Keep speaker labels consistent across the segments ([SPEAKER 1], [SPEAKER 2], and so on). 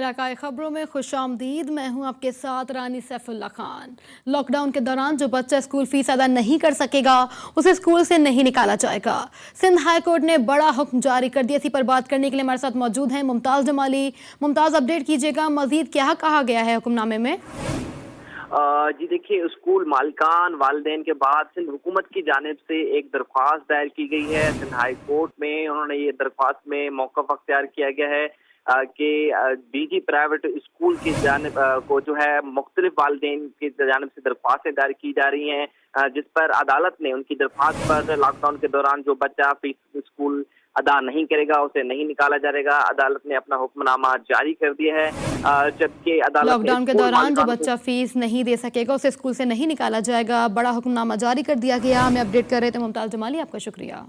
[SPEAKER 1] इलाकाई खबरों में खुशामदीद। मैं हूं आपके साथ रानी सैफुल्ला खान। लॉकडाउन के दौरान जो बच्चा स्कूल फीस अदा नहीं कर सकेगा उसे स्कूल से नहीं निकाला जाएगा। सिंध हाई कोर्ट ने बड़ा हुक्म जारी कर दिया। इसी पर बात करने के लिए हमारे साथ मौजूद हैं मुमताज जमाली। मुमताज, अपडेट कीजिएगा, मजीद क्या कहा गया है हुक्मनामे में?
[SPEAKER 2] जी देखिए, स्कूल मालिकान वालिदैन के बाद सिंध हुकूमत की जानिब से एक दरख्वास्त दायर की गई है सिंध हाई कोर्ट में। उन्होंने ये दरख्वास्त में मौक़िफ़ अख्तियार किया गया है कि बीजी प्राइवेट स्कूल की जानिब को जो है मुख्तलिफ वालिदैन की जानिब से दरख्वास्तें दायर की जा रही हैं, जिस पर अदालत ने उनकी दरख्वास्त पर लॉकडाउन के दौरान जो बच्चा फीस स्कूल अदा नहीं करेगा उसे नहीं निकाला जाएगा। अदालत ने अपना हुक्मनामा जारी कर दिया है, जबकि अदालत
[SPEAKER 1] लॉकडाउन के दौरान जो बच्चा फीस नहीं दे सकेगा उसे स्कूल से नहीं निकाला जाएगा। बड़ा हुक्मनामा जारी कर दिया गया। हमें अपडेट कर रहे थे मुमताज जमाली, आपका शुक्रिया।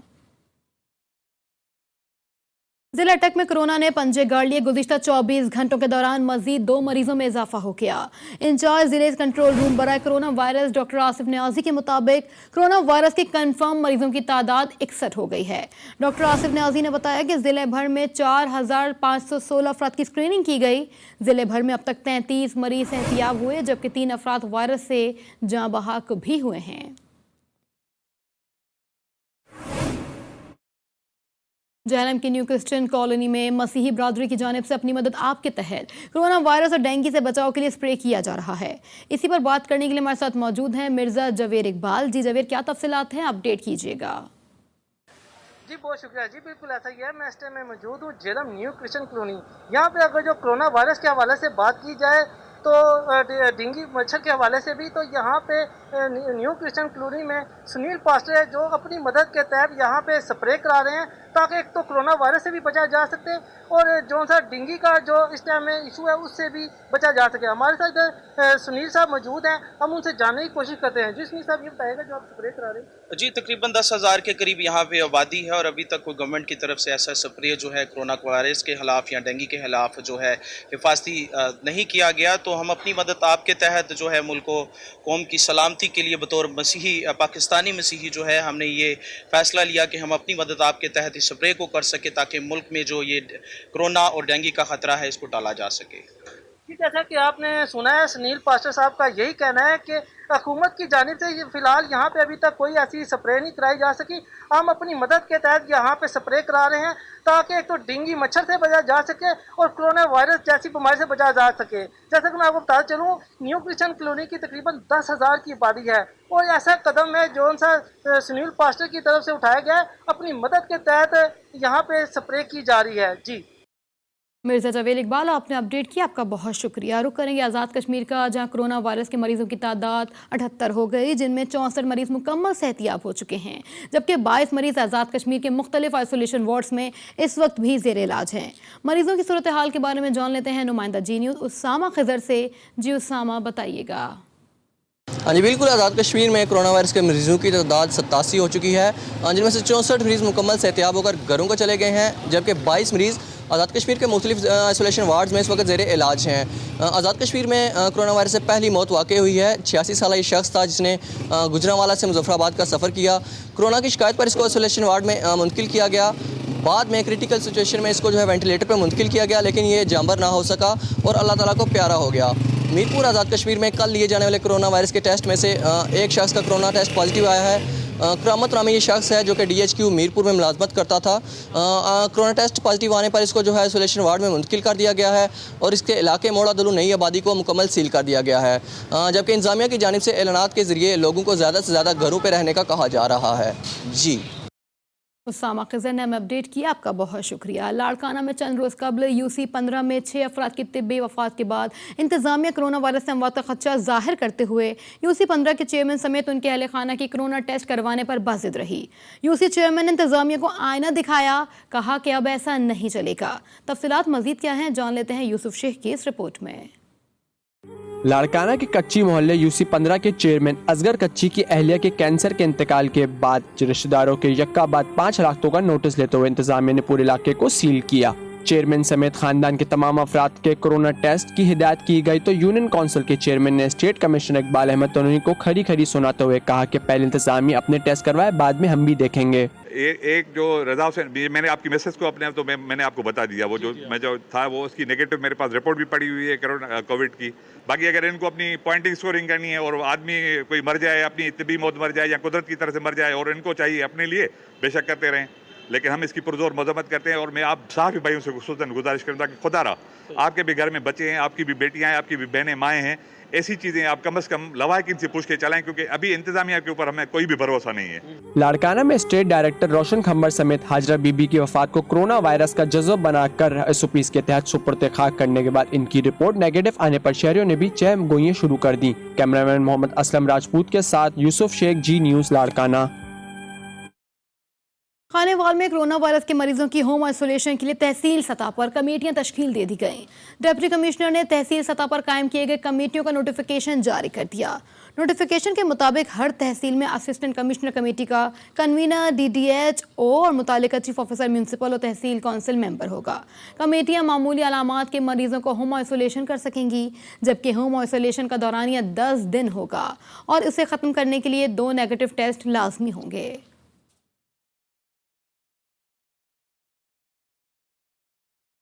[SPEAKER 1] जिला अटक में कोरोना ने पंजे गाड़ लिए। गुज़िश्ता 24 घंटों के दौरान मजीद 2 मरीजों में इजाफा हो गया। इंचार्ज जिले कंट्रोल रूम बराए corona virus doctor Asif Niazi के मुताबिक कोरोना वायरस के कंफर्म मरीजों की तादाद 61 हो गई है। डॉक्टर आसिफ न्याजी ने बताया कि जिले भर में 4516 अफराद की स्क्रीनिंग की गई। जिले भर में अब तक 33 मरीज सेहतियाब हुए, जबकि 3 अफराद वायरस से जाँ बहक भी हुए हैं। जहलम की न्यू क्रिश्चियन कॉलोनी में मसीही बरादरी की जानिब से अपनी मदद आपके तहत कोरोना वायरस और डेंगू से बचाव के लिए स्प्रे किया जा रहा है। इसी पर बात करने के लिए हमारे साथ मौजूद हैं मिर्जा जवेर इकबाल। जी जवेर, क्या तफसीलात हैं, अपडेट कीजिएगा।
[SPEAKER 3] जी बहुत शुक्रिया। जी बिल्कुल ऐसा ही है। मैं इस टाइम में मौजूद हूँ झेलम न्यू क्रिश्चियन कॉलोनी। यहाँ पे अगर जो कोरोना वायरस के हवाले से बात की जाए तो डेंगू मच्छर के हवाले से भी, तो यहाँ पे न्यू क्रिश्चियन कॉलोनी में सुनील पास्टर है जो अपनी मदद के तहत यहाँ पे स्प्रे करा रहे हैं, ताकि एक तो कोरोना वायरस से भी बचा जा सके और जो सा डेंगू का जो इस टाइम में इशू है उससे भी बचा जा सके। हमारे साथ सुनील साहब मौजूद हैं, हम उनसे जानने की कोशिश करते हैं। जी सुनील साहब, ये बताएगा जो आप स्प्रे करा रहे हैं?
[SPEAKER 4] जी तकरीबन 10,000 के करीब यहाँ पे आबादी है और अभी तक कोई गवर्नमेंट की तरफ से ऐसा स्प्रे जो है कोरोना वायरस के खिलाफ या डेंगू के खिलाफ जो है हिफाजती नहीं किया गया। तो हम अपनी मदद आपके तहत जो है मुल्क कौम की सलामती के लिए बतौर मसीही पाकिस्तानी मसीही जो है हमने ये फ़ैसला लिया कि हम अपनी मदद आपके तहत इस स्प्रे को कर सके, ताकि मुल्क में जो ये कोरोना और डेंगू का ख़तरा है इसको टाला जा सके।
[SPEAKER 3] जी, जैसा कि आपने सुना है सुनील पास्टर साहब का यही कहना है कि हुकूमत की जानिब से फिलहाल यहाँ पे अभी तक कोई ऐसी स्प्रे नहीं कराई जा सकी। हम अपनी मदद के तहत यहाँ पे स्प्रे करा रहे हैं, ताकि एक तो डेंगू मच्छर से बचा जा सके और कोरोना वायरस जैसी बीमारी से बचा जा सके। जैसा कि मैं आपको बताता चलूँ, न्यू क्रिश्चियन कॉलोनी की तकरीबन 10,000 की आबादी है और ऐसा कदम है जो सा सुनील पास्टर की तरफ से उठाया गया है। अपनी मदद के तहत यहाँ पे स्प्रे की जा रही है। जी
[SPEAKER 1] मिर्जा जवेर इकबाल, आपने अपडेट किया, आपका बहुत शुक्रिया। रुक करेंगे आज़ाद कश्मीर का, जहां कोरोना वायरस के मरीजों की तादाद 78 हो गई, जिनमें 64 मरीज मुकम्मल सेहतियाब हो चुके हैं, जबकि 22 मरीज आज़ाद कश्मीर के मुख्तलिफ आइसोलेशन वार्ड्स में इस वक्त भी जेर इलाज हैं। मरीजों की सूरत हाल के बारे में जान लेते हैं नुमाइंदा जी न्यूज़ उसामा खिजर से। जी उसामा, बताइएगा।
[SPEAKER 5] हाँ जी बिल्कुल, आज़ाद कश्मीर में कोरोना वायरस के मरीजों की तादाद 87 हो चुकी है, जिनमें से 64 मरीज़ मुकम्मल सेहतियाब होकर घरों को चले गए हैं, जबकि 22 मरीज़ आज़ाद कश्मीर के मुख्तलिफ आइसोलेशन वार्ड्स में इस वक्त ज़ेर इलाज हैं। आज़ाद कश्मीर में कोरोना वायरस से पहली मौत वाक़ई हुई है। 86 साल ये शख्स था जिसने गुजरांवाला से मुजफ्फराबाद का सफ़र किया। कोरोना की शिकायत पर इसको आइसोलेशन वार्ड में मुंतकिल किया गया। बाद में क्रिटिकल सिचुएशन में इसको जो है वेंटिलेटर पर मुंतकिल किया गया, लेकिन ये जांबर ना हो सका और अल्लाह ताला को प्यारा हो गया। मीरपुर आज़ाद कश्मीर में कल लिए जाने वाले कोरोना वायरस के टेस्ट में से एक शख्स का कोरोना टेस्ट पॉजिटिव आया है। करामत नामी ये शख्स है जो कि DHQ मीरपुर में मुलाजमत करता था। कोरोना टेस्ट पॉजिटिव आने पर इसको जो है आइसोलेशन वार्ड में मुंतकिल कर दिया गया है और इसके इलाके मोड़ा दलू नई आबादी को मुकम्मल सील कर दिया गया है, जबकि इंतजामिया की जानिब से ऐलानात के ज़रिए लोगों को ज़्यादा से ज़्यादा घरों पर रहने का कहा जा रहा है। जी
[SPEAKER 1] उसामा खिजर ने हमें अपडेट किया, आपका बहुत शुक्रिया। लाड़काना में चंद रोज़ कबल UC-15 में 6 अफराद की तिब्बी वफात के बाद इंतजामिया कोरोना वायरस से अमवात का खदशा जाहिर करते हुए UC-15 के चेयरमैन समेत उनके अहले खाना की कोरोना टेस्ट करवाने पर बाजिद रही। UC चेयरमैन ने इंतजामिया को आईना दिखाया, कहा कि अब ऐसा नहीं चलेगा। तफसीलात मजीद क्या हैं, जान लेते हैं यूसुफ शेख की इस रिपोर्ट में।
[SPEAKER 6] लाड़काना के कच्ची मोहल्ले UC-15 के चेयरमैन असगर कच्ची की अहलिया के कैंसर के इंतकाल के बाद रिश्तेदारों के यक्का बाद 5 हलाकतों का नोटिस लेते हुए इंतजामिया ने पूरे इलाके को सील किया। चेयरमैन समेत खानदान के तमाम अफराद के कोरोना टेस्ट की हिदायत की गई तो यूनियन काउंसिल के चेयरमैन ने स्टेट कमिश्नर इकबाल अहमद तनूही को खरी खरी सुनाते हुए कहा कि पहले इंतजामिया अपने टेस्ट करवाए, बाद में हम भी देखेंगे।
[SPEAKER 7] एक जो रजा हुसैन, मैंने आपकी मैसेज को अपने तो मैंने आपको बता दिया, वो जो मैं जो था वो उसकी नेगेटिव मेरे पास रिपोर्ट भी पड़ी हुई है कोविड की। बाकी अगर इनको अपनी पॉइंटिंग स्कोरिंग करनी है और आदमी कोई मर जाए, अपनी तिब्बी मौत मर जाए या कुदरत की तरह से मर जाए और इनको चाहिए अपने लिए, बेशक करते रहें, लेकिन हम इसकी पुरजोर मजम्मत करते हैं। और मैं आप साफ़ी भाइयों से खुसूसन गुजारिश करूँगा कि खुदा रहा आपके भी घर में बच्चे हैं, आपकी भी बेटियाँ हैं, आपकी भी बहनें माएँ हैं, ऐसी चीजें आप कम से कम लवाहिक से पूछ के चलाएं, क्योंकि अभी इंतजामिया के ऊपर हमें कोई भी भरोसा नहीं है।
[SPEAKER 6] लाड़काना में स्टेट डायरेक्टर रोशन खंबर समेत हाजरा बीबी की वफात को कोरोना वायरस का जज़्ब बनाकर SOPs के तहत सुपुर्द खाक करने के बाद इनकी रिपोर्ट नेगेटिव आने पर शहरियों ने भी चहम गोइयां शुरू कर दी। कैमरामैन मोहम्मद असलम राजपूत के साथ यूसुफ शेख, जी न्यूज़, लाड़काना।
[SPEAKER 1] खानेवाल में कोरोना वायरस के मरीजों की होम आइसोलेशन के लिए तहसील सतह पर कमेटियां तश्कील दे दी गईं। डिप्टी कमिश्नर ने तहसील सतह पर कायम किए गए कमेटियों का नोटिफिकेशन जारी कर दिया। नोटिफिकेशन के मुताबिक हर तहसील में असिस्टेंट कमिश्नर कमेटी का कन्वीनर DDHO और मुतालिका चीफ ऑफिसर म्यूनसिपल और तहसील काउंसिल मेंबर होगा। कमेटियां मामूली अलामात के मरीजों को होम आइसोलेशन कर सकेंगी, जबकि होम आइसोलेशन का दौरानिया 10 दिन होगा और इसे ख़त्म करने के लिए 2 नेगेटिव टेस्ट लाजमी होंगे।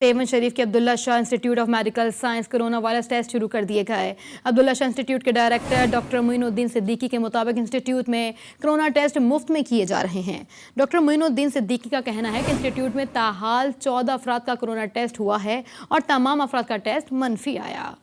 [SPEAKER 1] पेवन शरीफ के Abdullah Shah institute of medical science corona virus test शुरू कर दिए गए। अब्दुल्ला शाह इंस्टीट्यूट के डायरेक्टर डॉक्टर मोइनुद्दीन सिद्दीकी के मुताबिक इंस्टीट्यूट में कोरोना टेस्ट मुफ्त में किए जा रहे हैं। डॉक्टर मोइनुद्दीन सिद्दीकी का कहना है कि इंस्टीट्यूट में ताहाल 14 अफराद का कोरोना टेस्ट हुआ है और तमाम अफराद का टेस्ट मनफी आया।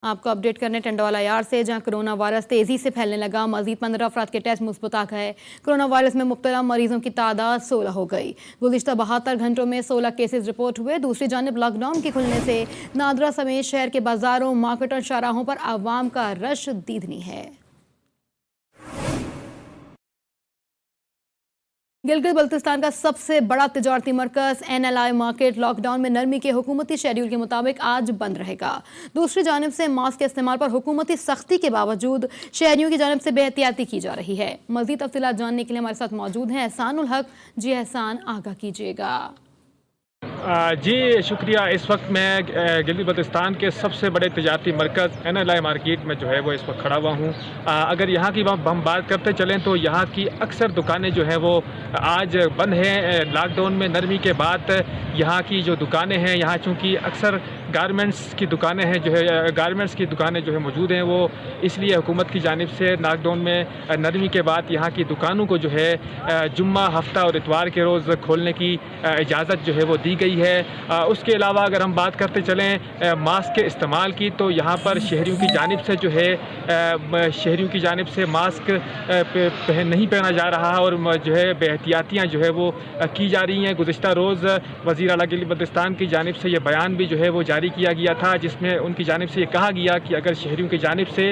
[SPEAKER 1] आपको अपडेट करने टंडवाला यार्ड से, जहां कोरोना वायरस तेजी से फैलने लगा। मजीद 15 अफराद के टेस्ट मुस्बत आ गए। कोरोना वायरस में मुब्तला मरीजों की तादाद 16 हो गई। गुज़िश्ता 72 घंटों में 16 केसेस रिपोर्ट हुए। दूसरी जानिब लॉकडाउन के खुलने से नादरा समेत शहर के बाजारों, मार्केट और शाहराहों पर आवाम का रश दीदनी है। गिलगित बल्तिस्तान का सबसे बड़ा तिजारती मरकज NLI मार्केट लॉकडाउन में नरमी के हुकूमती शेड्यूल के मुताबिक आज बंद रहेगा। दूसरी जानिब से मास्क के इस्तेमाल पर हुकूमती सख्ती के बावजूद शहरियों की जानिब से बेहतियाती की जा रही है। मज़ीद तफसीलात जानने के लिए हमारे साथ मौजूद हैं एहसान उल हक। जी एहसान, आगाह कीजिएगा।
[SPEAKER 8] जी शुक्रिया। इस वक्त मैं गिलगित बल्तिस्तान के सबसे बड़े तिजारती मरकज़ NLI मार्केट में जो है वो इस वक्त खड़ा हुआ हूँ। अगर यहाँ की हम बात करते चलें तो यहाँ की अक्सर दुकानें जो हैं वो आज बंद हैं। लॉकडाउन में नरमी के बाद यहाँ की जो दुकानें हैं, यहाँ चूँकि अक्सर गारमेंट्स की दुकानें हैं जो है, गारमेंट्स की दुकानें जो है मौजूद हैं, वो इसलिए हुकूमत की जानिब से लॉकडाउन में नरमी के बाद यहाँ की दुकानों को जो है जुम्मा, हफ्ता और इतवार के रोज़ खोलने की इजाज़त जो है वो दी गई है। उसके अलावा अगर हम बात करते चलें मास्क के इस्तेमाल की, तो यहाँ पर शहरियों की जानिब से जो है शहरियों की जानिब से मास्क नहीं पहना जा रहा और जो है बेहतियातियाँ जो है वो की जा रही हैं। गुज़िश्ता रोज़ वज़ीर आला गिलगित बल्तिस्तान की जानिब से ये बयान भी जो है वो जारी किया गया था, जिसमें उनकी जानिब से ये कहा गया कि अगर शहरियों की जानिब से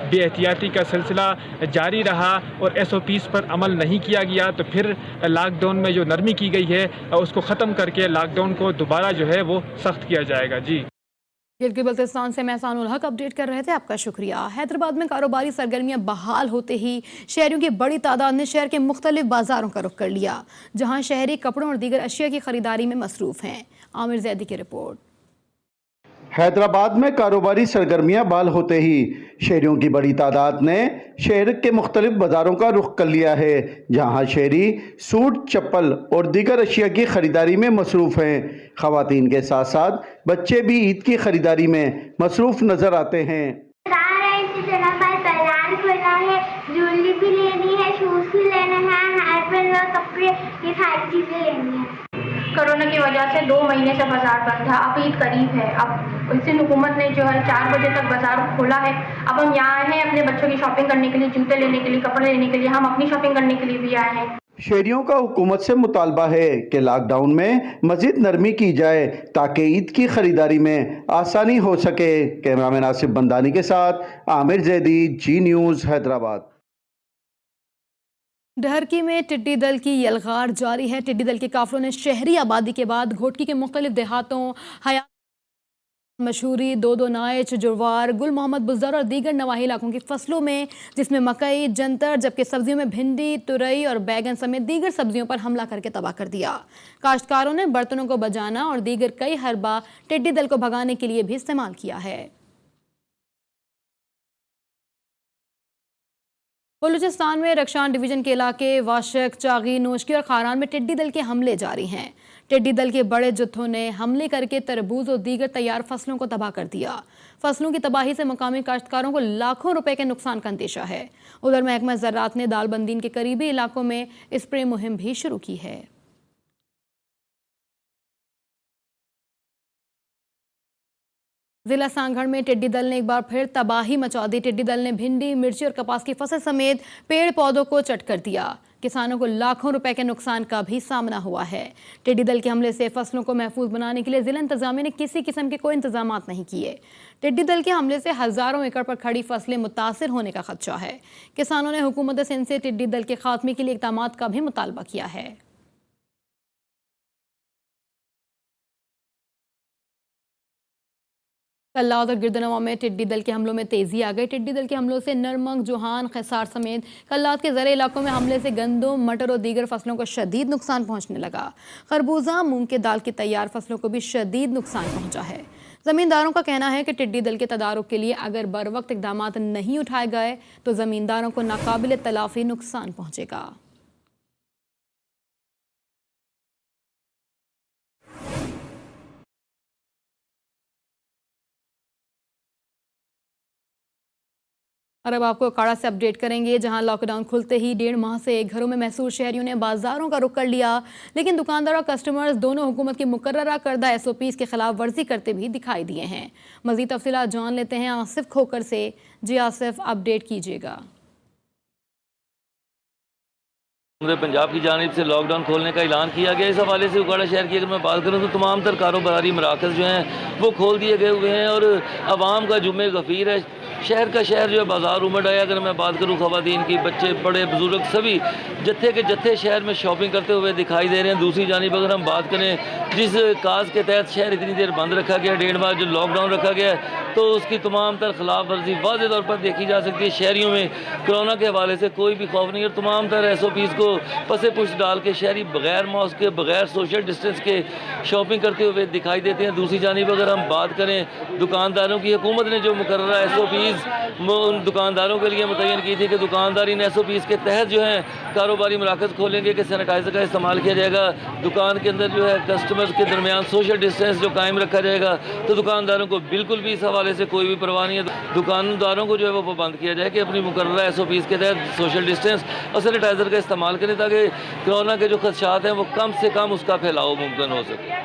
[SPEAKER 8] बेहतियाती का सिलसिला जारी रहा और SOPs पर अमल नहीं किया गया तो फिर लॉकडाउन में जो नरमी की गई है उसको ख़त्म करके लॉकडाउन को दोबारा जो है वो सख्त किया जाएगा। जी,
[SPEAKER 1] गिलगित बल्तिस्तान से मैं एहसान उल हक अपडेट कर रहे थे। आपका शुक्रिया। हैदराबाद में कारोबारी सरगर्मियां बहाल होते ही शहरियों की बड़ी तादाद ने शहर के मुख्तलिफ बाजारों का रुख कर लिया, जहां शहरी कपड़ों और दीगर अशिया की खरीदारी में मसरूफ़ हैं। आमिर जैदी की रिपोर्ट।
[SPEAKER 9] हैदराबाद में कारोबारी सरगर्मियां बहाल होते ही शहरियों की बड़ी तादाद ने शहर के मुख्तलिफ बाज़ारों का रुख कर लिया है, जहां शहरी सूट, चप्पल और दीगर अशिया की खरीदारी में मसरूफ़ हैं। ख़वातीन के साथ साथ बच्चे भी ईद की खरीदारी में मसरूफ़ नज़र आते हैं।
[SPEAKER 10] ज्वेलरी भी लेनी है, शूज़ भी लेने हैं, हेयर कपड़े, ये सारी चीज़ें लेनी है। कोरोना की वजह से 2 महीने से बाजार बंद था। अब ईद करीब है, अब इस दिन हुकूमत ने जो है 4 बजे तक बाजार खोला है। अब हम यहाँ आए हैं अपने बच्चों की शॉपिंग करने के लिए, जूते लेने के लिए, कपड़े लेने के लिए, हम अपनी शॉपिंग करने के लिए भी आए हैं।
[SPEAKER 9] शहरियों का हुकूमत से मुतालबा है कि लॉकडाउन में मजीद नरमी की जाए ताकि ईद की खरीदारी में आसानी हो सके। कैमरामैन आसिफ बंदानी के साथ आमिर जैदी, जी न्यूज़, हैदराबाद।
[SPEAKER 1] डहरकी में टिड्डी दल की यलगार जारी है। टिड्डी दल के काफिलों ने शहरी आबादी के बाद घोटकी के मुख्तलिफ देहातों, हया मशहूरी दो नाइच, जुरवार, गुल मोहम्मद बुज़र और दीगर नवाही इलाकों की फसलों में जिसमें मकई, जंतर, जबकि सब्जियों में भिंडी, तुरई और बैगन समेत दीगर सब्जियों पर हमला करके तबाह कर दिया। काश्तकारों ने बर्तनों को बजाना और दीगर कई हरबा टिड्डी दल को भगाने के लिए भी इस्तेमाल किया है। बलूचिस्तान में रक्षान डिवीजन के इलाके वाशक, चागी, नोशकी और खारान में टिड्डी दल के हमले जारी हैं। टिड्डी दल के बड़े जत्थों ने हमले करके तरबूज और दीगर तैयार फसलों को तबाह कर दिया। फसलों की तबाही से मुकामी काश्तकारों को लाखों रुपए के नुकसान का अंदेशा है। उधर महकमा ज़राअत ने दालबंदीन के करीबी इलाकों में स्प्रे मुहिम भी शुरू की है। जिला सांगढ़ में टिड्डी दल ने एक बार फिर तबाही मचा दी। टिड्डी दल ने भिंडी, मिर्ची और कपास की फसल समेत पेड़ पौधों को चट कर दिया। किसानों को लाखों रुपए के नुकसान का भी सामना हुआ है। टिड्डी दल के हमले से फसलों को महफूज बनाने के लिए जिला इंतजामिया ने किसी किस्म के कोई इंतजाम नहीं किए। टिड्डी दल के हमले से हजारों एकड़ पर खड़ी फसलें मुतासिर होने का खदशा है। किसानों ने हुकूमत सिंध से टिड्डी दल के खात्मे के लिए इक़दाम का भी मुतालबा किया है। कल्लात और गिरदनवा में टिड्डी दल के हमलों में तेजी आ गई। टिड्डी दल के हमलों से नरमंग, जोहान, खैसार समेत कल्लात के ज़रे इलाकों में हमले से गंदम, मटर और दीगर फसलों को शदीद नुकसान पहुंचने लगा। खरबूजा, मूंग के दाल की तैयार फसलों को भी शदीद नुकसान पहुंचा है। ज़मींदारों का कहना है कि टिड्डी दल के तदारुक के लिए अगर बर वक्त इक़दाम नहीं उठाए गए तो ज़मींदारों को नाकाबिल तलाफ़ी नुकसान पहुंचेगा। और अब आपको अखाड़ा से अपडेट करेंगे, जहां लॉकडाउन खुलते ही 1.5 माह से घरों में महसूर शहरियों ने बाजारों का रुख कर लिया, लेकिन दुकानदार और कस्टमर्स दोनों हुकूमत की मुकर्ररा करदा SOPs के खिलाफ वर्जी करते भी दिखाई दिए हैं। मज़ीद तफसीलात जान लेते हैं आसिफ खोकर से। जी आसिफ, अपडेट कीजिएगा।
[SPEAKER 11] पंजाब की जानिब से लॉकडाउन खोलने का ऐलान किया गया। इस हवाले से उकाड़ा शहर की अगर मैं बात करूँ तो तमाम तर कारोबारी मराकज़ जो हैं वो खोल दिए गए हुए हैं और आवाम का जुम्मे गफ़ीर है। शहर का शहर जो है बाज़ार उमड़ आया। अगर मैं बात करूँ ख़वातीन की, बच्चे, बड़े बुजुर्ग सभी जत्थे के जत्थे शहर में शॉपिंग करते हुए दिखाई दे रहे हैं। दूसरी जानिब अगर हम बात करें जिस काज के तहत शहर इतनी देर बंद रखा गया, 1.5 माह जो लॉकडाउन रखा गया है, तो उसकी तमाम तर खिलाफ वर्जी वाज़ेह तौर पर देखी जा सकती है। शहरियों में कोरोना के हवाले से कोई भी खौफ नहीं और तमाम तर SOPs को पसे पुष्ट डाल के शहरी बगैर मास्क के, बगैर सोशल डिस्टेंस के शॉपिंग करते हुए दिखाई देते हैं। दूसरी जानिब अगर हम बात करें दुकानदारों की, हुकूमत ने जो मुकर्ररा SOPs उन दुकानदारों के लिए मुतय्यन की थी कि दुकानदार इन SOPs के तहत जो है कारोबारी मराकज़ खोलेंगे कि सैनिटाइज़र का इस्तेमाल किया जाएगा, दुकान के अंदर जो है कस्टमर्स के दरमियान सोशल डिस्टेंस जो कायम रखा जाएगा, तो दुकानदारों को बिल्कुल भी इस हवाले से कोई भी परवाह नहीं है। दुकानदारों को जो है वो पाबंद किया जाए कि अपनी मुकर्ररा SOPs के तहत सोशल डिस्टेंस और सैनिटाइज़र का इस्तेमाल करें ताकि कोरोना के जो खदशात हैं वो कम से कम उसका फैलाव मुमकिन हो सके।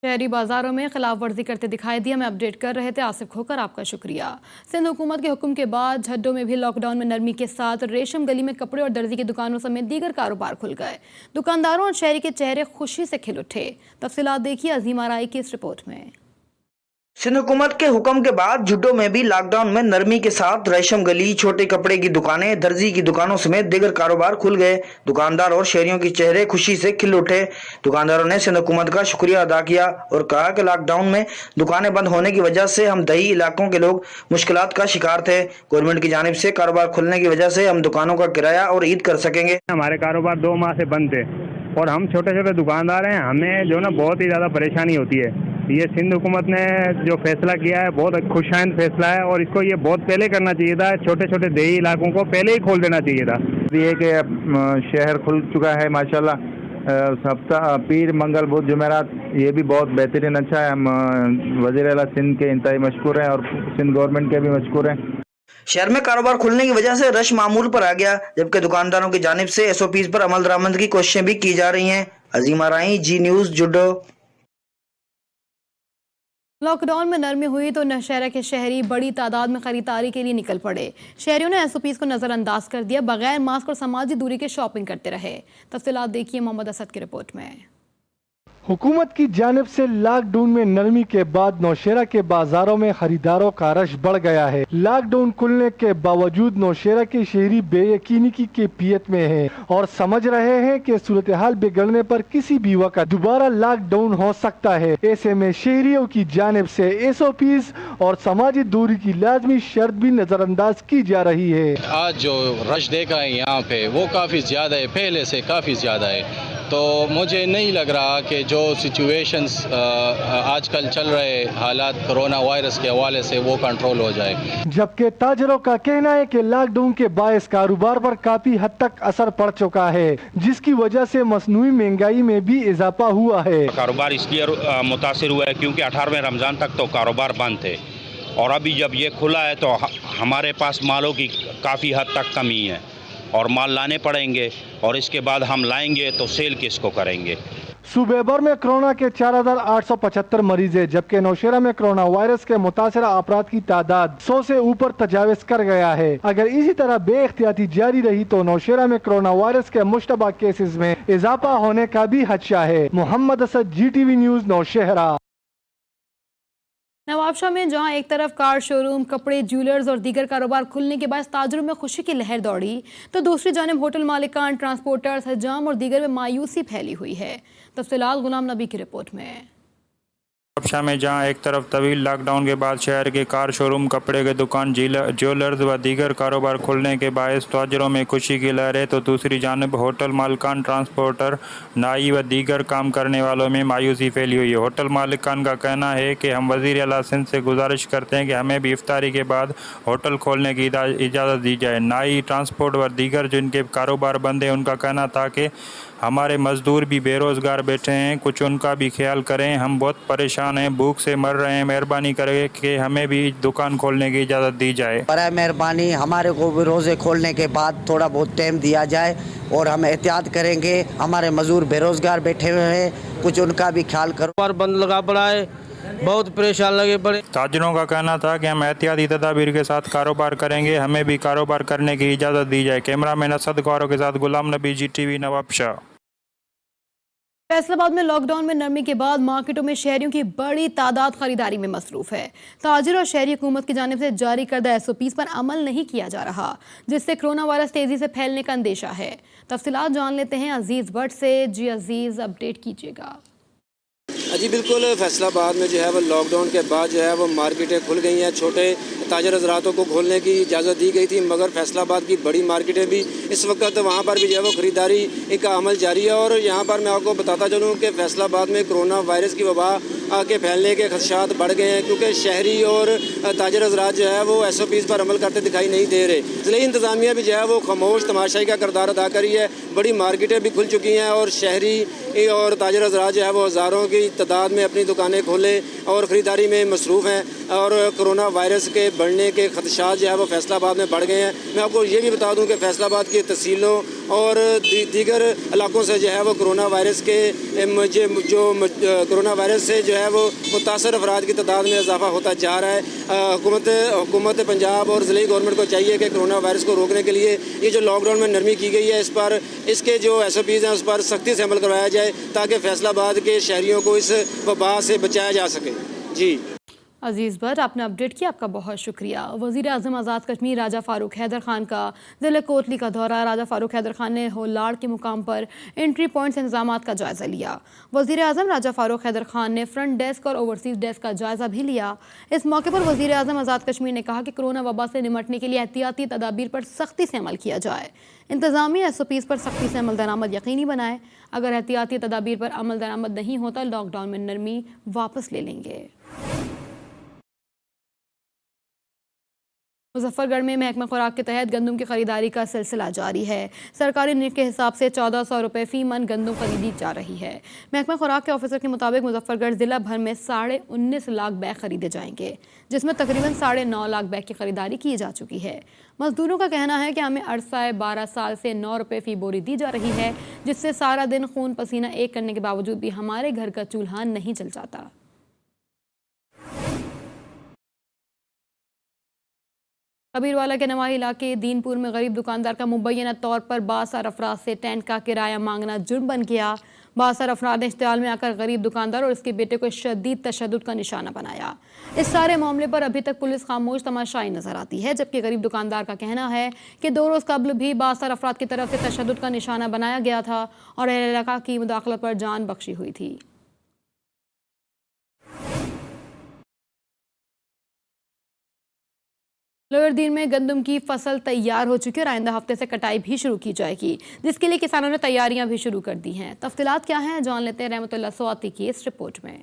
[SPEAKER 1] शहरी बाजारों में खिलाफ वर्जी करते दिखाई दिया। मैं अपडेट कर रहे थे आसिफ खोकर, आपका शुक्रिया। सिंध हुकूमत के हुक्म के बाद झड्डों में भी लॉकडाउन में नरमी के साथ रेशम गली में कपड़े और दर्जी की दुकानों समेत दीगर कारोबार खुल गए। दुकानदारों और शहरी के चेहरे खुशी से खिल उठे। तफसीलात देखिए अजीम आराई की इस रिपोर्ट में।
[SPEAKER 12] सिंध हुकूमत के हुक्म के बाद झुड्डो में भी लॉकडाउन में नरमी के साथ रेशम गली, छोटे कपड़े की दुकानें, दर्जी की दुकानों समेत दीगर कारोबार खुल गए। दुकानदार और शहरियों के चेहरे खुशी से खिल उठे। दुकानदारों ने सिंध हुकूमत का शुक्रिया अदा किया और कहा कि लॉकडाउन में दुकानें बंद होने की वजह से हम दही इलाकों के लोग मुश्किलात का शिकार थे। गवर्नमेंट की जानिब से कारोबार खुलने की वजह से हम दुकानों का किराया और ईद कर सकेंगे।
[SPEAKER 13] हमारे कारोबार 2 माह से बंद थे और हम छोटे छोटे दुकानदार हैं, हमें जो ना बहुत ही ज़्यादा परेशानी होती है। ये सिंध हुकूमत ने जो फैसला किया है बहुत खुशाइंद फैसला है और इसको ये बहुत पहले करना चाहिए था। छोटे छोटे देही इलाकों को पहले ही खोल देना चाहिए था।
[SPEAKER 14] ये कि शहर खुल चुका है माशाल्लाह। सप्ताह, पीर, मंगल, बुध, जुमेरात ये भी बहुत बेहतरीन अच्छा है। हम वज़ीर आला सिंध के इंतहाई मशकूर हैं और सिंध गवर्नमेंट के भी मशकूर हैं।
[SPEAKER 12] शहर में कारोबार खुलने की वजह से रश मामूल पर आ गया, जबकि दुकानदारों की जानिब से SOPs पर अमल दरामद की कोशिशें भी की जा रही हैं। अजीम आराई, जी न्यूज़, जुड्डो।
[SPEAKER 1] लॉकडाउन में नरमी हुई तो नौशहरा के शहरी बड़ी तादाद में खरीदारी के लिए निकल पड़े। शहरियों ने SOPs को नज़रअंदाज कर दिया, बगैर मास्क और समाजी दूरी के शॉपिंग करते रहे। तफसीलात देखिए मोहम्मद असद की रिपोर्ट में।
[SPEAKER 9] हुकूमत की जानिब से लॉकडाउन में नरमी के बाद नौशेरा के बाजारों में खरीदारों का रश बढ़ गया है। लॉकडाउन खुलने के बावजूद नौशेरा के शहरी बेयकीनी की कैफियत में हैं और समझ रहे हैं कि सूरत हाल बिगड़ने पर किसी भी वक्त दोबारा लॉकडाउन हो सकता है। ऐसे में शहरियों की जानिब से SOPs और समाजी दूरी की लाजमी शर्त भी नजरअंदाज की जा रही है।
[SPEAKER 15] आज जो रश देखा है यहाँ पे वो काफ़ी ज़्यादा है, पहले से काफ़ी ज़्यादा है, तो मुझे नहीं लग रहा कि जो सिचुएशंस आजकल चल रहे हालात कोरोना वायरस के हवाले से वो कंट्रोल हो जाए।
[SPEAKER 9] जबकि ताजरों का कहना है कि लॉकडाउन के बायस कारोबार पर काफी हद तक असर पड़ चुका है, जिसकी वजह से मसनूई महंगाई में भी इजाफा हुआ है।
[SPEAKER 16] कारोबार इसलिए मुतासिर हुआ है क्योंकि 18वें रमज़ान तक तो कारोबार बंद थे और अभी जब ये खुला है तो हमारे पास मालों की काफ़ी हद तक कमी है और माल लाने पड़ेंगे और इसके बाद हम लाएंगे तो सेल किसको करेंगे।
[SPEAKER 9] सूबे भर में कोरोना के 4,875 मरीज है, जबकि नौशेरा में कोरोना वायरस के मुतासरा अफराद की तादाद 100 से ऊपर तजाविज कर गया है। अगर इसी तरह बेइख्तियाती जारी रही तो नौशेरा में कोरोना वायरस के मुश्तबा केसेस में इजाफा होने का भी खदशा है। Mohammad Asad, GTV news, Nowshera.
[SPEAKER 1] नवाबशाह में जहां एक तरफ कार शोरूम, कपड़े, ज्वेलर्स और दीगर कारोबार खुलने के बाद ताजरों में खुशी की लहर दौड़ी, तो दूसरी जानिब होटल मालिकान, ट्रांसपोर्टर्स, हजाम और दीगर में मायूसी फैली हुई है। तफसीलात गुलाम नबी की रिपोर्ट में।
[SPEAKER 17] नवाबशाह में जहां एक तरफ तवील लॉकडाउन के बाद शहर के कार शोरूम, कपड़े के दुकान, ज्वेलर्स व दीगर कारोबार खुलने के बायस ताजरों में खुशी की लहर है, तो दूसरी जानब होटल मालिकान, ट्रांसपोर्टर, नाई व दीगर काम करने वालों में मायूसी फैली हुई है। होटल मालिकान का कहना है कि हम वज़ीर आला सिंध से गुजारिश करते हैं कि हमें भी इफ्तारी के बाद होटल खोलने की इजाज़त दी जाए। नाई, ट्रांसपोर्ट व दीगर जिनके कारोबार बंद है उनका कहना था कि हमारे मजदूर भी बेरोज़गार बैठे हैं, कुछ उनका भी ख्याल करें, हम बहुत परेशान हैं, भूख से मर रहे हैं, मेहरबानी करें कि हमें भी दुकान खोलने की इजाज़त दी जाए।
[SPEAKER 18] बराए मेहरबानी हमारे को भी रोज़े खोलने के बाद थोड़ा बहुत टाइम दिया जाए और हम एहतियात करेंगे। हमारे मजदूर बेरोज़गार बैठे हुए हैं, कुछ उनका भी ख्याल करो।
[SPEAKER 19] बंद लगा पड़ा है, बहुत परेशान लगे पड़े।
[SPEAKER 17] ताजरों का कहना था कि हम एहतियाती तदाबीर के साथ कारोबार करेंगे, हमें भी कारोबार करने की इजाज़त दी जाए। कैमरामैन असद गौरव के साथ गुलाम नबी, GTV, नवाबशाह।
[SPEAKER 1] फैसलाबाद में लॉकडाउन में नरमी के बाद मार्केटों में शहरियों की बड़ी तादाद खरीदारी में मसरूफ है। ताजिर और शहरी हुकूमत की जानिब से जारी करदा SOPs पर अमल नहीं किया जा रहा, जिससे कोरोना वायरस तेजी से फैलने का अंदेशा है। तफसीलात जान लेते हैं अजीज भट्ट से। जी अजीज, अपडेट कीजिएगा।
[SPEAKER 20] जी बिल्कुल, फैसलाबाद में जो है वो लॉकडाउन के बाद जो है वो मार्केटें खुल गई हैं। छोटे ताजर हजरातों को खोलने की इजाज़त दी गई थी, मगर फैसलाबाद की बड़ी मार्केटें भी इस वक्त वहाँ पर भी जो है वो ख़रीदारी का अमल जारी है। और यहाँ पर मैं आपको बताता चलूँ कि फैसलाबाद में कोरोना वायरस की वबा के फैलने के खदशात बढ़ गए हैं, क्योंकि शहरी और ताजर हजरात जो है वो SOPs पर अमल करते दिखाई नहीं दे रहे। ज़िले इंतज़ामिया भी जो है वो खामोश तमाशाई का किरदार अदा करी है। बड़ी मार्केटें भी खुल चुकी हैं और शहरी और ताजर हजरात जो है वो हज़ारों की तादाद में अपनी दुकानें खोले और ख़रीदारी में मसरूफ़ हैं। और कोरोना वायरस के बढ़ने के खदशात जो है वो फैसलाबाद में बढ़ गए हैं। मैं आपको ये भी बता दूं कि फैसलाबाद की तहसीलों और दीगर इलाकों से जो है वो कोरोना वायरस के कोरोना वायरस से जो है वो मुतासर अफराद की तादाद में इजाफा होता जा रहा है। हुकूमत पंजाब और ज़िले गवर्नमेंट को चाहिए कि कोरोना वायरस को रोकने के लिए ये जो लॉकडाउन में नरमी की गई है, इस पर इसके जो SOPs हैं उस पर सख्ती से अमल करवाया जाए, ताकि फैसलाबाद के शहरियों को इस वबा से बचाया जा सके। जी
[SPEAKER 1] अजीज़ भट्ट, आपने अपडेट किया, आपका बहुत शुक्रिया। वज़ीर आज़म आज़ाद कश्मीर राजा फ़ारूक हैदर खान का ज़िले कोटली का दौरा। राजा फ़ारूक हैदर खान ने होलाड़ के मुकाम पर एंट्री पॉइंट्स इंतजामात का जायज़ा लिया। वज़ीर आज़म राजा फ़ारूक हैदर खान ने फ्रंट डेस्क और ओवरसीज़ डेस्क का जायज़ा भी लिया। इस मौके पर वज़ीर आज़म आज़ाद कश्मीर ने कहा कि कोरोना वबा से निमटने के लिए एहतियाती तदाबीर पर सख्ती से अमल किया जाए। इंतज़ामिया SOPs पर सख्ती से अमल दरामद यकीनी बनाए। अगर एहतियाती तदाबीर पर अमल दरामद नहीं होता, लॉकडाउन में नरमी वापस ले लेंगे। मुजफ्फरगढ़ में महकमा खुराक के तहत गंदम की खरीदारी का सिलसिला जारी है। सरकारी निट के हिसाब से 1400 रुपये फ़ी मन गंदम खरीदी जा रही है। महकमा खुराक के ऑफिसर के मुताबिक मुजफ्फरगढ़ ज़िला भर में 19.5 लाख बैग खरीदे जाएंगे, जिसमें तकरीबन 9.5 लाख बैग की खरीदारी की जा चुकी है। मजदूरों का कहना है कि हमें अरसा 12 साल से 9 रुपये फ़ी बोरी दी जा रही है, जिससे सारा दिन खून पसीना एक करने के बावजूद भी हमारे घर का चूल्हा नहीं जल जाता। कबीरवाला के नवाही इलाके दीनपुर में गरीब दुकानदार का मुबैना तौर पर बासार अफराद से टेंट का किराया मांगना जुर्म बन गया। बासर अफराद ने इश्तियाल में आकर गरीब दुकानदार और उसके बेटे को शदीद तशद्दुद का निशाना बनाया। इस सारे मामले पर अभी तक पुलिस खामोश तमाशाई नजर आती है, जबकि गरीब दुकानदार का कहना है कि 2 रोज कबल भी बासर अफराद की तरफ से तशद्दुद का निशाना बनाया गया था और अहले इलाका की मुदाखलत पर जान बख्शी हुई थी। लोअर दीन में गंदम की फसल तैयार हो चुकी है और आइंदा हफ्ते से कटाई भी शुरू की जाएगी, जिसके लिए किसानों ने तैयारियां भी शुरू कर दी हैं। तफसीलात क्या हैं, जान लेते हैं रहमतुल्लाह स्वाति की इस रिपोर्ट में।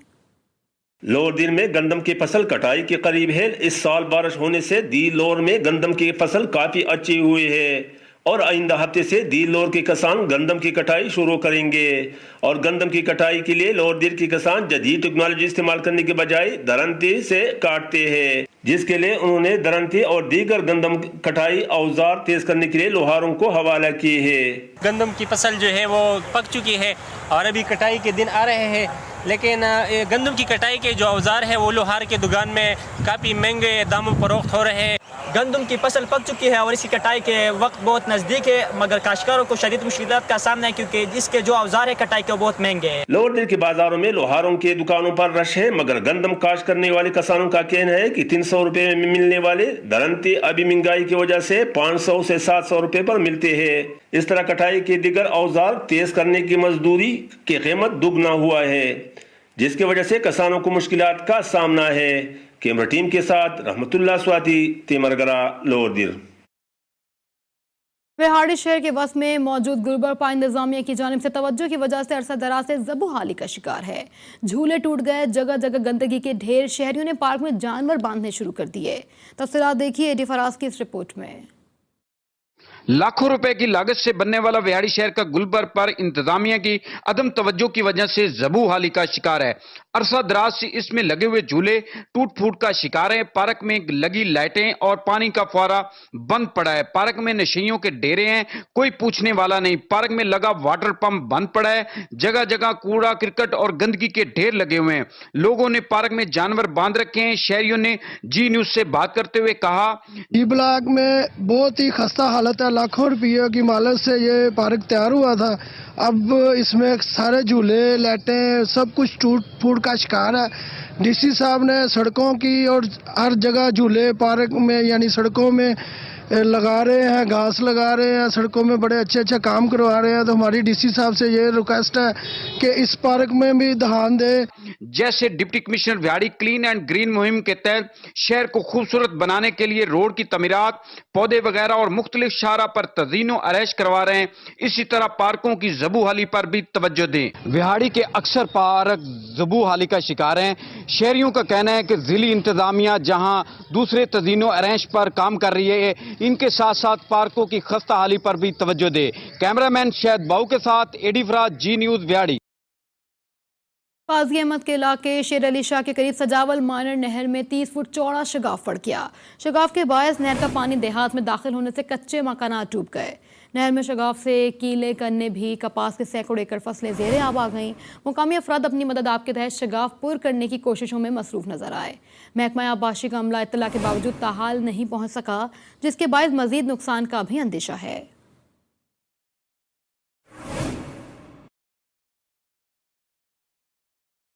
[SPEAKER 21] लोअर दीन में गंदम की फसल कटाई के करीब है। इस साल बारिश होने से दी लोअर में गंदम की फसल काफी अच्छी हुई है और आइंदा हफ्ते से दी लोअर के किसान गंदम की कटाई शुरू करेंगे। और गंदम की कटाई के लिए लोअर दीन के किसान जदीद टेक्नोलॉजी इस्तेमाल करने के बजाय दरंती से काटते हैं, जिसके लिए उन्होंने दरंती और दीगर गंदम कटाई औजार तेज करने के लिए लोहारों को हवाला किए है।
[SPEAKER 22] गंदम की फसल जो है वो पक चुकी है और अभी कटाई के दिन आ रहे हैं, लेकिन गंदम की कटाई के जो औजार है वो लोहार के दुकान में काफ़ी महंगे दामों पर फरोख्त हो रहे हैं।
[SPEAKER 23] गंदम की फसल पक चुकी है और इसकी कटाई के वक्त बहुत नज़दीक है, मगर काश्तकारों को शदीद मुश्किलात का सामना है क्योंकि इसके जो औजार है कटाई के बहुत महंगे हैं।
[SPEAKER 21] लोअर दीन के बाजारों में लोहारों के दुकानों पर रश है, मगर गंदम काश्त करने वाले किसानों का कहना है कि 300 रुपए में मिलने वाले दरंती अभी महंगाई की वजह से 500 से 700 रुपए पर मिलते हैं। इस तरह कटाई के दीगर औजार तेज करने की मजदूरी की कीमत दुगना हुआ है, जिसकी वजह से किसानों को मुश्किलात का सामना है। कैमरा टीम के साथ रहमतुल्लाह स्वाति, तिमरगरा, लोअर दीन।
[SPEAKER 1] बिहाड़ी शहर के वस्त में मौजूद गुलबर्पा इंतजामिया की जानिब से तवज्जो की वजह से अरसा दराज से ज़बूहाली का शिकार है। झूले टूट गए, जगह जगह गंदगी के ढेर, शहरियों ने पार्क में जानवर बांधने शुरू कर दिए। तफसीलात देखिए एडी फराज की इस रिपोर्ट में।
[SPEAKER 24] लाखों रुपए की लागत से बनने वाला बिहाड़ी शहर का गुलबर पर इंतजामिया की अदम तवज्जो की वजह से ज़बूहाली का शिकार है। अरसा दराज से इसमें लगे हुए झूले टूट फूट का शिकार है। पार्क में लगी लाइटें और पानी का फुहारा बंद पड़ा है। पार्क में नशेइयों के डेरे हैं, कोई पूछने वाला नहीं। पार्क में लगा वाटर पंप बंद पड़ा है। जगह जगह कूड़ा करकट और गंदगी के ढेर लगे हुए हैं। लोगों ने पार्क में जानवर बांध रखे हैं। शहरियों ने जी न्यूज से बात करते हुए कहा,
[SPEAKER 25] ई ब्लॉक में बहुत ही खस्ता हालत है। लाखों रुपये की मालत से ये पार्क तैयार हुआ था। अब इसमें सारे झूले लाइटें सब कुछ टूट फूट का शिकार है। डीसी साहब ने सड़कों की और हर जगह झूले पार्क में यानी सड़कों में लगा रहे हैं, घास लगा रहे हैं, सड़कों में बड़े अच्छे अच्छे काम करवा रहे हैं। तो हमारी डीसी साहब से ये रिक्वेस्ट है कि इस पार्क में भी ध्यान दे।
[SPEAKER 24] जैसे डिप्टी कमिश्नर बिहाड़ी क्लीन एंड ग्रीन मुहिम के तहत शहर को खूबसूरत बनाने के लिए रोड की तमीरात, पौधे वगैरह और मुख्तलिफ शाहरा पर तज़ीनो आरैश करवा रहे हैं। इसी तरह पार्कों की ज़बूहाली पर भी तवज्जो दें। बिहाड़ी के अक्सर पार्क ज़बूहाली का शिकार हैं। शहरियों का कहना है कि जिली इंतजामिया जहां दूसरे तज़ीनो आरैश पर काम कर रही है, इनके साथ साथ पार्कों की खस्ता हाली पर भी तवज्जो दे। कैमरामैन शहद बाऊ के साथ एडी फराज, जी न्यूज बिहाड़ी।
[SPEAKER 1] काजी अहमद के इलाके शेर अली शाह के करीब सजावल माइनर नहर में 30 फुट चौड़ा शगाफ फट गया। शगाफ के बायस नहर का पानी देहात में दाखिल होने से कच्चे मकानात डूब गए। नहर में शगाफ से कीले करने भी कपास के सैकड़ों एकड़ फसलें ज़ेरे आब आ गईं। मुकामी अफराद अपनी मदद आप के तहत शगाफ पुर करने की कोशिशों में मसरूफ नजर आए। महकमा आबाशी का अमला इत्तला के बावजूद ताहाल नहीं पहुंच सका, जिसके बायस मजीद नुकसान का भी अंदेशा है।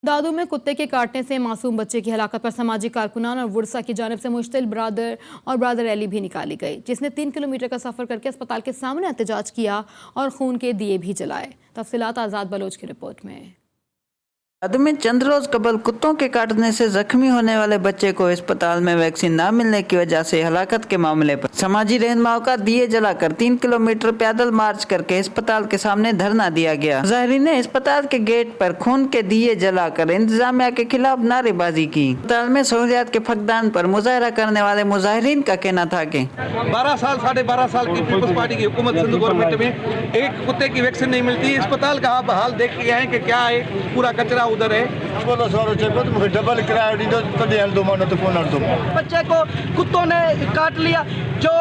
[SPEAKER 1] दादू में कुत्ते के काटने से मासूम बच्चे की हलाकत पर समाजी कारकुनान और वुरसा की जानिब से मुश्तिल ब्रादर रैली भी निकाली गई, जिसने 3 किलोमीटर का सफर करके अस्पताल के सामने एहतजाज किया और खून के दिए भी जलाए। तफसीलात आज़ाद बलोच की रिपोर्ट में।
[SPEAKER 26] दादू में चंद रोज कबल कुत्तों के काटने से जख्मी होने वाले बच्चे को अस्पताल में वैक्सीन न मिलने की वजह से हलाकत के मामले पर समाजी रहनुमाओं का दिए जलाकर 3 किलोमीटर पैदल मार्च करके अस्पताल के सामने धरना दिया गया। मुजाहिरीन ने अस्पताल के गेट पर खून के दिए जलाकर इंतजामिया के खिलाफ नारेबाजी की। अस्पताल में सहूलियात के फकदान पर मुजाहरा करने वाले मुजाहिरीन का कहना था कि
[SPEAKER 27] 12 साल 12.5 साल की पीपल्स पार्टी की हुकूमत सिंध गवर्नमेंट में एक कुत्ते की वैक्सीन नहीं मिलती। अस्पताल का आप हाल देख के आए कि क्या है, पूरा कचरा उधर है।
[SPEAKER 28] डबल किराया
[SPEAKER 23] बच्चे को कुत्तों ने काट लिया, जो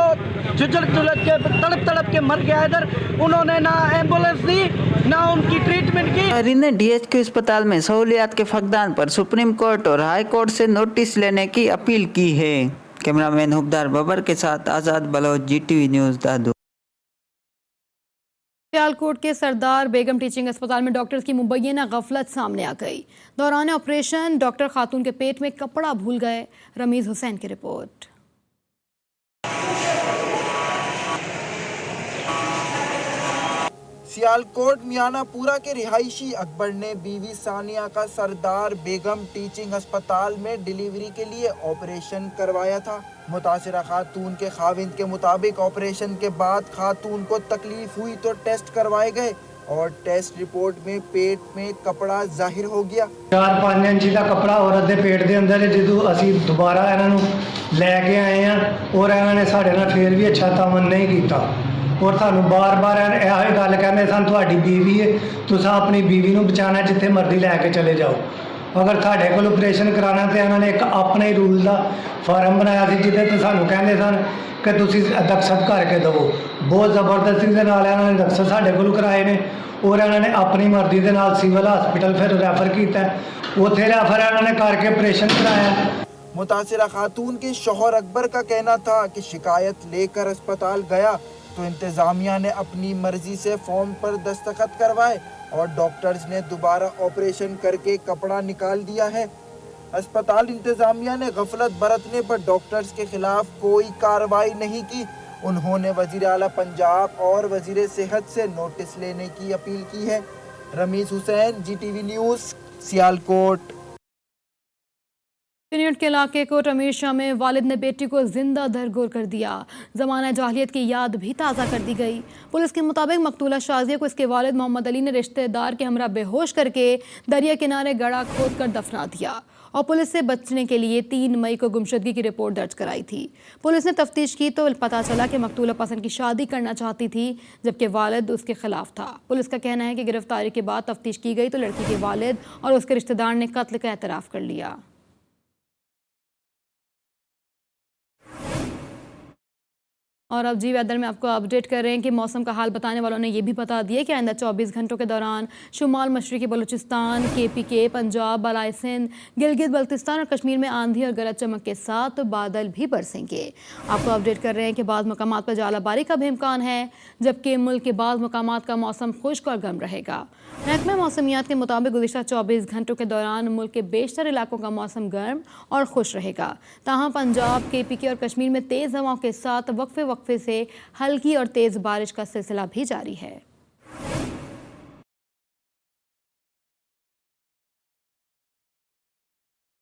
[SPEAKER 23] झुलझुल के तड़प के मर गया इधर। उन्होंने ना एम्बुलेंस दी ना उनकी ट्रीटमेंट की।
[SPEAKER 26] ने DHQ अस्पताल में सहूलियात के फकदान पर सुप्रीम कोर्ट और हाई कोर्ट से नोटिस लेने की अपील की है। कैमरामैन हुबदार बबर के साथ आज़ाद बलोच, GTV न्यूज़ दादू।
[SPEAKER 1] सियालकोट के सरदार बेगम टीचिंग अस्पताल में डॉक्टर्स की मुबैना गफलत सामने आ गई। दौरान ऑपरेशन डॉक्टर खातून के पेट में कपड़ा भूल गए। रमीज हुसैन की रिपोर्ट।
[SPEAKER 2] सियालकोट मियानापुरा के रिहायशी अकबर ने बीवी सानिया का सरदार बेगम टीचिंग अस्पताल में डिलीवरी के लिए ऑपरेशन करवाया था। मुतासिरा खातून के खाविंद के मुताबिक ऑपरेशन के बाद खातून को तकलीफ हुई तो टेस्ट करवाए गए और टेस्ट रिपोर्ट में पेट में कपड़ा जाहिर हो गया।
[SPEAKER 25] 4-5 इंची का कपड़ा औरत के पेट के अंदर है। जो असी दोबारा इन्हों लैके आए हैं और इन्होंने साढ़े नाल फिर भी अच्छा तामन नहीं किया और सानू बार-बार यही गल कहते सन तुहाडी बीवी है, तुसां अपनी बीवी नूं बचाना, जिथे मर्जी लैके चले जाओ। अगर साढ़े कोल ऑपरेशन कराना तो इन्होंने एक अपने रूल का फार्म बनाया सी जिहदे ते सानू कहंदे सन कि तुसीं दस्तखत करके दवो। बहुत ज़बरदस्ती दे नाल इन्होंने दस्तखत साढ़े कोल कराए ने और इन्होंने अपनी मर्जी के नाल सिविल हॉस्पिटल फिर रैफर किया, उत्थे रैफर इन्होंने करके ऑपरेशन कराया।
[SPEAKER 2] मुतासिरा खातून के शौहर अकबर का कहना था कि शिकायत लेकर अस्पताल गया तो इंतज़ामिया ने अपनी मर्जी से फॉर्म पर दस्तखत करवाए और डॉक्टर्स ने दोबारा ऑपरेशन करके कपड़ा निकाल दिया है। अस्पताल इंतज़ामिया ने गफलत बरतने पर डॉक्टर्स के खिलाफ कोई कार्रवाई नहीं की। उन्होंने वज़ीर आला पंजाब और वज़ीर सेहत से नोटिस लेने की अपील की है। Rameez Hussain, GTV news, Sialkot.
[SPEAKER 1] के इलाके कोट अमीर शाह में वालिद ने बेटी को जिंदा दरगोर कर दिया। ज़माना जाहिलियत की याद भी ताज़ा कर दी गई। पुलिस के मुताबिक मकतूला शाजिया को इसके वालिद मोहम्मद अली ने रिश्तेदार के हमरा बेहोश करके दरिया किनारे गड़ा खोद कर दफना दिया और पुलिस से बचने के लिए 3 मई को गुमशुदगी की रिपोर्ट दर्ज कराई थी। पुलिस ने तफ्तीश की तो पता चला कि मकतूला पसंद की शादी करना चाहती थी जबकि वालिद उसके खिलाफ था। पुलिस का कहना है कि गिरफ्तारी के बाद तफ्तीश की गई तो लड़की के वालिद और उसके रिश्तेदार ने कत्ल का एतराफ़ कर लिया। और अब जी वेदर में आपको अपडेट कर रहे हैं कि मौसम का हाल बताने वालों ने यह भी बता दिया कि आइंदा 24 घंटों के दौरान शुमाल मशरक़ी बलूचिस्तान, KPK, पंजाब, बलाई सिंध, गिलगित बल्तिस्तान और कश्मीर में आंधी और गरज चमक के साथ बादल भी बरसेंगे। आपको अपडेट कर रहे हैं कि बाद मकामात पर जालाबारी का भी इम्कान है जबकि मुल्क के बाद मकामात का मौसम खुश्क और गर्म रहेगा। महकमा मौसमियात के मुताबिक गुज़िश्ता 24 घंटों के दौरान मुल्क के बेशतर इलाकों का मौसम गर्म और खुश रहेगा। ताहम पंजाब, KPK और कश्मीर में तेज़ हवाओं के साथ वक्फे से हल्की और तेज़ बारिश का सिलसिला भी जारी है।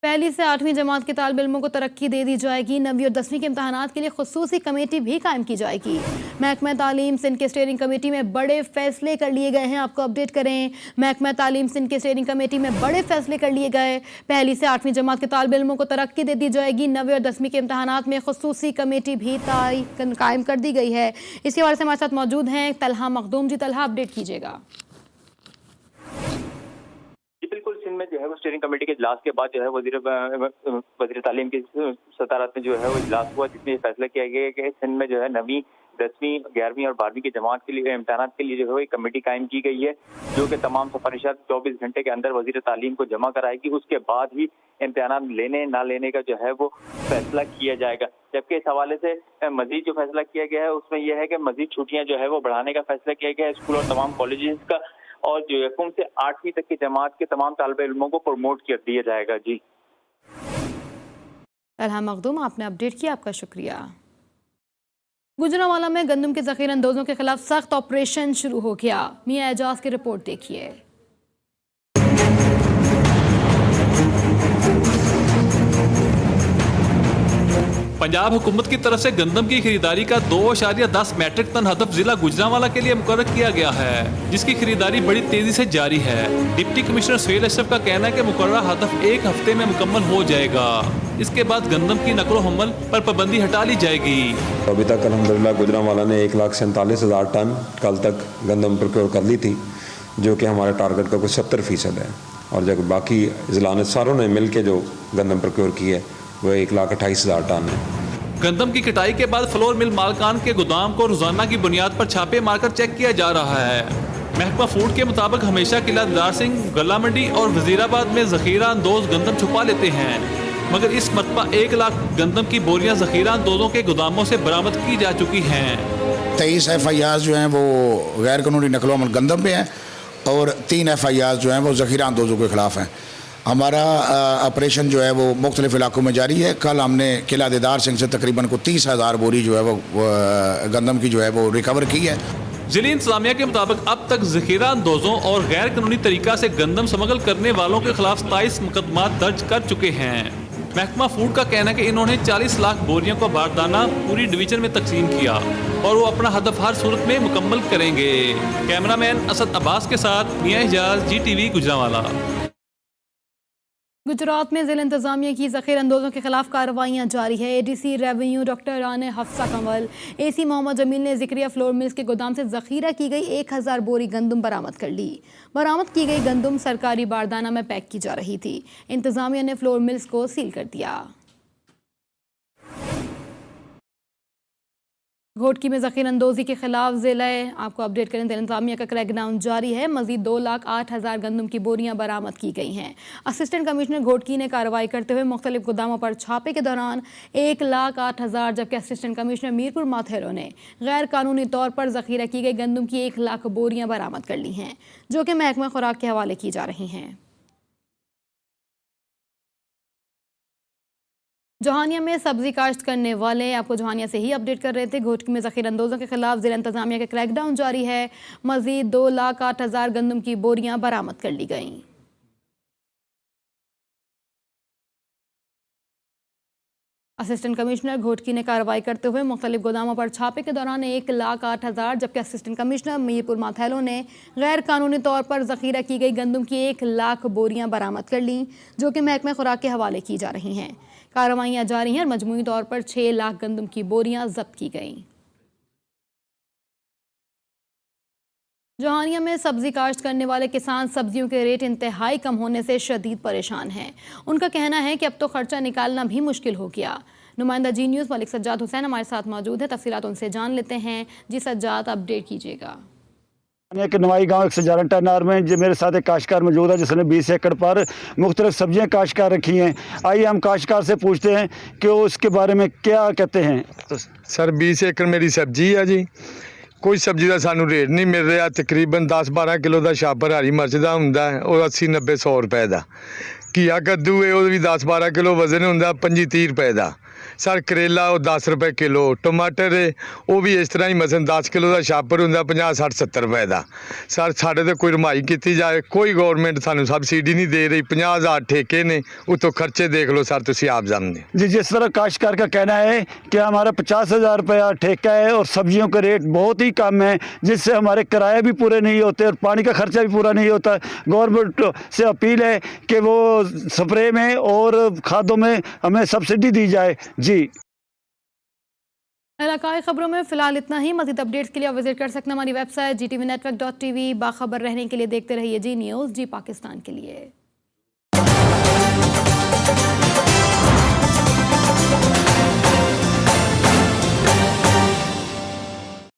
[SPEAKER 1] पहली से 8वीं जमात के तालिब इल्मों को तरक्की दे दी जाएगी। 9वीं और 10वीं के इम्तहानात के लिए खुसूसी कमेटी भी कायम की जाएगी। महकमा तालीम सिंध के स्टीयरिंग कमेटी में बड़े फैसले कर लिए गए हैं। आपको अपडेट करें, महकमा तालीम सिंध के स्टीयरिंग कमेटी में बड़े फैसले कर लिए गए। पहली से 8वीं जमात के तालिब इल्मों को तरक्की दे दी जाएगी। 9वीं और 10वीं के इम्तहानात में खुसूसी कमेटी भी कायम कर दी गई है। इसके हवाले से हमारे साथ मौजूद हैं तलहा मखदूम जी। तलहा, अपडेट कीजिएगा।
[SPEAKER 3] बिल्कुल, सिंध में जो है वो स्टीयरिंग कमेटी के इजलास के बाद जो है वज़ीर तालीम की सदारत में जो है वो इजलास हुआ जिसमें फैसला किया गया कि सिंध में जो है 9वीं, 10वीं, 11वीं और 12वीं की जमात के लिए इम्तहानात के लिए जो है वो एक कमेटी कायम की गई है जो कि तमाम सिफारिशात 24 घंटे के अंदर वज़ीर तालीम को जमा कराएगी। उसके बाद ही इम्तहानात लेने ना लेने का जो है वो फैसला किया जाएगा। जबकि इस हवाले से मजीद जो फैसला किया गया है उसमें यह है कि मजीद छुट्टियाँ जो है वो बढ़ाने का फैसला किया गया है स्कूल और तमाम कॉलेजेस का, और जो 1 से 8वीं तक की जमात के तमाम तालिब इल्मों को प्रमोट कर दिया जाएगा। जी
[SPEAKER 1] तलहा मखदूम, आपने अपडेट किया, आपका शुक्रिया। गुजरांवाला में गंदम के ज़ख़ीरा अंदोज़ों के खिलाफ सख्त ऑपरेशन शुरू हो गया। मियां एजाज की रिपोर्ट देखिए।
[SPEAKER 4] पंजाब हुकूमत की तरफ से गंदम की खरीदारी का 2.10 मैट्रिक टन हदफ जिला गुजरांवाला के लिए मुकर्रर किया गया है जिसकी खरीदारी बड़ी तेजी से जारी है। डिप्टी कमिश्नर सुहेल अशरफ का कहना है कि मुकर्रर हदफ 1 हफ्ते में मुकम्मल हो जाएगा। इसके बाद गंदम की नकलो हमल पर पाबंदी हटा ली जाएगी।
[SPEAKER 5] अभी तक अल्हम्दुलिल्लाह गुजरांवाला ने 1,47,000 टन कल तक गंदम प्रोक्योर कर ली थी जो कि हमारे टारगेट का कुछ 70% है, और जब बाकी ज़िला ने सारों ने मिल के जो गंदम प्रोक्योर की है वो 1,28,000 टन है।
[SPEAKER 4] गंदम की कटाई के बाद फ्लोर मिल मालकान के गोदाम को रोजाना की बुनियाद पर छापे मारकर चेक किया जा रहा है। महकमा फूड के मुताबिक हमेशा किला दीदार सिंह, गला मंडी और वजीराबाद में जखीरा अंदोज गंदम छुपा लेते हैं। मगर इस मरतबा 1 लाख गंदम की बोरियां जखीरा अंदोजों के गोदामों से बरामद की जा चुकी हैं।
[SPEAKER 6] 23 FIR जो हैं वो गैर कानूनी नकलो अमल गंदम पे हैं और 3 FIR जो हैं वो ज़ख़ीरा अंदोज़ों के ख़िलाफ़ हैं। हमारा ऑपरेशन जो है वो मुख्तलिफ़ इलाकों में जारी है। कल हमने किला देदार सिंह से तकरीबन को 30,000 बोरी जो है वो गंदम की जो है वो रिकवर की है।
[SPEAKER 4] जिली इंतजामिया के मुताबिक अब तक ज़ख़ीरा अंदोजों और गैर कानूनी तरीका से गंदम स्मगल करने वालों के खिलाफ 27 मुकदमा दर्ज कर चुके हैं। महकमा फूड का कहना है कि इन्होंने 40 लाख बोरियों का बारदाना पूरी डिवीजन में तकसीम किया और वो अपना हदफ हर सूरत में मुकम्मल करेंगे। कैमरामैन असद अब्बास के साथ मियां इजाज, GTV गुजरांवाला।
[SPEAKER 1] गुजरात में जिला इंतजामिया की ज़ख़ीरा अंदोज़ों के खिलाफ कार्रवाइयाँ जारी है। ADC रेवेन्यू डॉक्टर राने हफ्सा कंवल, AC मोहम्मद जमील ने ज़िक्रिया फ्लोर मिल्स के गोदाम से ज़ख़ीरा की गई 1000 बोरी गंदम बरामद कर ली। बरामद की गई गंदम सरकारी बारदाना में पैक की जा रही थी। इंतजामिया ने फ्लोर मिल्स को सील कर दिया। घोटकी में ज़ख़ीरा अंदोज़ी के खिलाफ ज़िला आपको अपडेट करें तो इंतजामिया का क्रैकडाउन जारी है। मज़ीद 2,08,000 गंदम की बोरियां बरामद की गई हैं। असिस्टेंट कमिश्नर घोटकी ने कार्रवाई करते हुए मुख्तलिफ गोदामों पर छापे के दौरान 1,08,000 जबकि असिस्टेंट कमिश्नर मीरपुर माथेरो ने गैर कानूनी तौर पर ज़ख़ीरा की गई गंदम की 1 लाख बोरियां बरामद कर ली हैं, जो कि महकमा खुराक के हवाले की जा रही हैं। जोहानिया में सब्जी काश्त करने वाले आपको जोहानिया से ही अपडेट कर रहे थे। घोटकी में ज़ख़ीरा अंदोज़ों के खिलाफ जिला इंतजामिया का क्रैकडाउन जारी है। मज़ीद 2,08,000 गंदम की बोरियां बरामद कर ली गईं। असिस्टेंट कमिश्नर घोटकी ने कार्रवाई करते हुए मुख्तलिफ गोदामों पर छापे के दौरान 1,08,000 जबकि असिस्टेंट कमिश्नर मीरपुर माथेलो ने गैर कानूनी तौर पर ज़ख़ीरा की गई गंदम की 1 लाख बोरियां बरामद कर लीं, जो कि महकमा खुराक के हवाले की जा रही हैं। कार्रवाइयाँ जारी हैं और मजमूई तौर पर 6 लाख गंदम की बोरियां जब्त की गईं। जोहानिया में सब्जी काश्त करने वाले किसान सब्जियों के रेट इंतहाई कम होने से शदीद परेशान हैं। उनका कहना है कि अब तो खर्चा निकालना भी मुश्किल हो गया। नुमाइंदा जी न्यूज़ मलिक सज्जाद हुसैन हमारे साथ मौजूद है, तफसीलात उनसे जान लेते हैं। जी सज्जाद, अपडेट कीजिएगा।
[SPEAKER 7] के नवाई गांव 111 टनार में जो मेरे साथ एक काश्तकार मौजूद है जिसने 20 एकड़ पर मुख्तलिफ सब्जियां काश्तकार रखी हैं। आइए हम काश्तकार से पूछते हैं कि उसके बारे में क्या कहते हैं।
[SPEAKER 8] तो सर 20 एकड़ मेरी सब्जी है जी। कोई सब्जी का सानू रेट नहीं मिल रहा। तकरीबन 10-12 किलो का छापर हरी मिर्च का होंदा है और 80-90-100 रुपए का। घिया कद्दू है वो भी 10-12 किलो वजन होंदा 25-30 रुपए का। सर करेला वो 10 रुपए किलो। टमाटर है वो भी इस तरह ही मसन 10 किलो का छापर होंदा 50-60-70 रुपए का। सर साढ़े तो कोई रमाई की जाए, कोई गौरमेंट सानू सबसिडी नहीं दे रही। 50,000 ठेके ने, उतो खर्चे देख लो सर, तुसी आप जानते
[SPEAKER 7] जी। जिस तरह काश्तकार का कहना है कि हमारा 50,000 रुपया ठेका है और सब्जियों का रेट बहुत ही कम है, जिससे हमारे किराए भी पूरे नहीं होते और पानी का खर्चा भी पूरा नहीं होता। गवर्नमेंट से अपील है कि वो स्प्रे में और खादों में हमें सब्सिडी दी जाए जी।
[SPEAKER 1] इलाकाई खबरों में फिलहाल इतना ही। मज़ीद अपडेट्स के लिए आप विजिट कर सकते हैं हमारी वेबसाइट GTVnetwork.tv। बाखबर रहने के लिए देखते रहिए जी न्यूज़, जी पाकिस्तान के लिए।